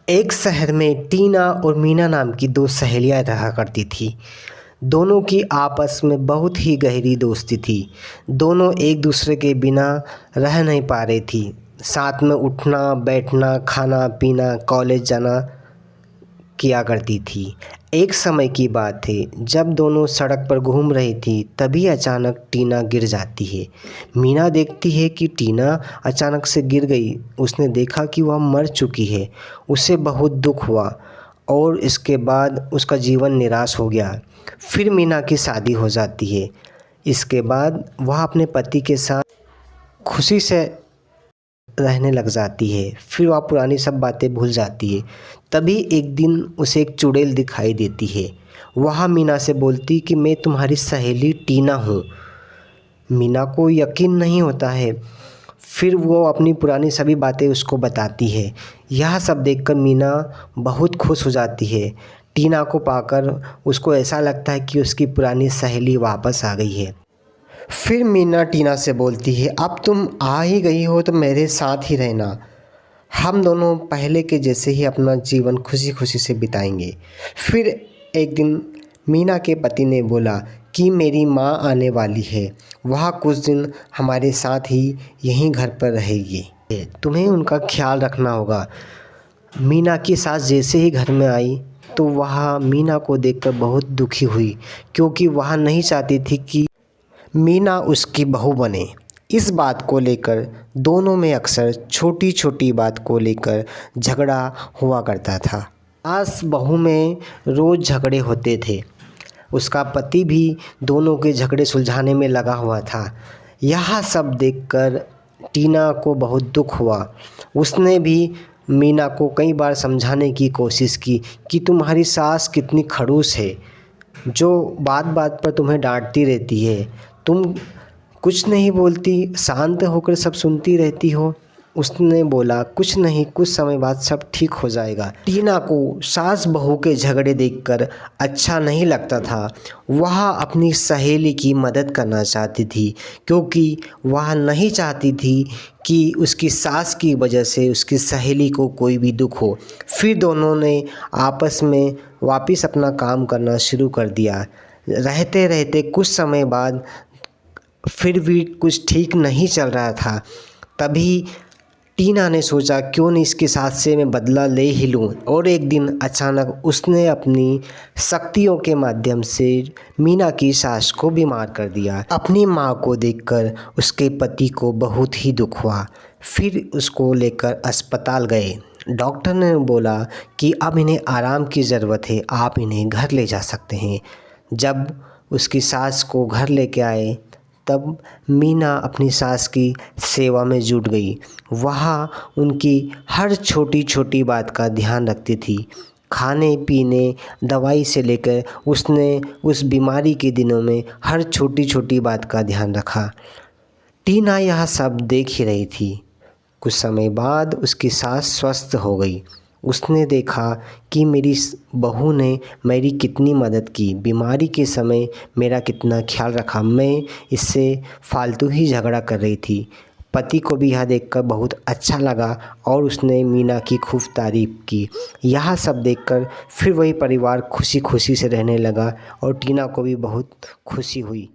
एक शहर में टीना और मीना नाम की दो सहेलियां रहा करती थी। दोनों की आपस में बहुत ही गहरी दोस्ती थी। दोनों एक दूसरे के बिना रह नहीं पा रही थी। साथ में उठना बैठना खाना पीना कॉलेज जाना किया करती थी। एक समय की बात है, जब दोनों सड़क पर घूम रही थी तभी अचानक टीना गिर जाती है। मीना देखती है कि टीना अचानक से गिर गई। उसने देखा कि वह मर चुकी है। उसे बहुत दुख हुआ और इसके बाद उसका जीवन निराश हो गया। फिर मीना की शादी हो जाती है। इसके बाद वह अपने पति के साथ खुशी से रहने लग जाती है। फिर वह पुरानी सब बातें भूल जाती है। तभी एक दिन उसे एक चुड़ैल दिखाई देती है। वह मीना से बोलती कि मैं तुम्हारी सहेली टीना हूँ। मीना को यकीन नहीं होता है। फिर वो अपनी पुरानी सभी बातें उसको बताती है। यह सब देखकर मीना बहुत खुश हो जाती है। टीना को पाकर उसको ऐसा लगता है कि उसकी पुरानी सहेली वापस आ गई है। फिर मीना टीना से बोलती है, अब तुम आ ही गई हो तो मेरे साथ ही रहना। हम दोनों पहले के जैसे ही अपना जीवन खुशी खुशी से बिताएंगे। फिर एक दिन मीना के पति ने बोला कि मेरी माँ आने वाली है। वह कुछ दिन हमारे साथ ही यहीं घर पर रहेगी। तुम्हें उनका ख्याल रखना होगा। मीना की सास जैसे ही घर में आई तो वह मीना को देखकर बहुत दुखी हुई, क्योंकि वह नहीं चाहती थी कि मीना उसकी बहू बने। इस बात को लेकर दोनों में अक्सर छोटी छोटी बात को लेकर झगड़ा हुआ करता था। सास बहू में रोज़ झगड़े होते थे। उसका पति भी दोनों के झगड़े सुलझाने में लगा हुआ था। यह सब देखकर टीना को बहुत दुख हुआ। उसने भी मीना को कई बार समझाने की कोशिश की कि तुम्हारी सास कितनी खड़ूस है, जो बात बात पर तुम्हें डांटती रहती है। तुम कुछ नहीं बोलती, शांत होकर सब सुनती रहती हो। उसने बोला, कुछ नहीं, कुछ समय बाद सब ठीक हो जाएगा। टीना को सास बहू के झगड़े देखकर अच्छा नहीं लगता था। वह अपनी सहेली की मदद करना चाहती थी, क्योंकि वह नहीं चाहती थी कि उसकी सास की वजह से उसकी सहेली को कोई भी दुख हो। फिर दोनों ने आपस में वापस अपना काम करना शुरू कर दिया। रहते रहते कुछ समय बाद फिर भी कुछ ठीक नहीं चल रहा था। तभी टीना ने सोचा, क्यों नहीं इसके साथ से मैं बदला ले ही लूँ। और एक दिन अचानक उसने अपनी शक्तियों के माध्यम से मीना की सास को बीमार कर दिया। अपनी माँ को देखकर उसके पति को बहुत ही दुख हुआ। फिर उसको लेकर अस्पताल गए। डॉक्टर ने बोला कि अब इन्हें आराम की ज़रूरत है, आप इन्हें घर ले जा सकते हैं। जब उसकी सास को घर लेके आए तब मीना अपनी सास की सेवा में जुट गई। वह उनकी हर छोटी छोटी बात का ध्यान रखती थी। खाने पीने दवाई से लेकर उसने उस बीमारी के दिनों में हर छोटी छोटी बात का ध्यान रखा। टीना यह सब देख ही रही थी। कुछ समय बाद उसकी सास स्वस्थ हो गई। उसने देखा कि मेरी बहू ने मेरी कितनी मदद की, बीमारी के समय मेरा कितना ख्याल रखा। मैं इससे फालतू ही झगड़ा कर रही थी। पति को भी यह देखकर बहुत अच्छा लगा और उसने मीना की खूब तारीफ़ की। यह सब देखकर फिर वही परिवार खुशी खुशी से रहने लगा और टीना को भी बहुत खुशी हुई।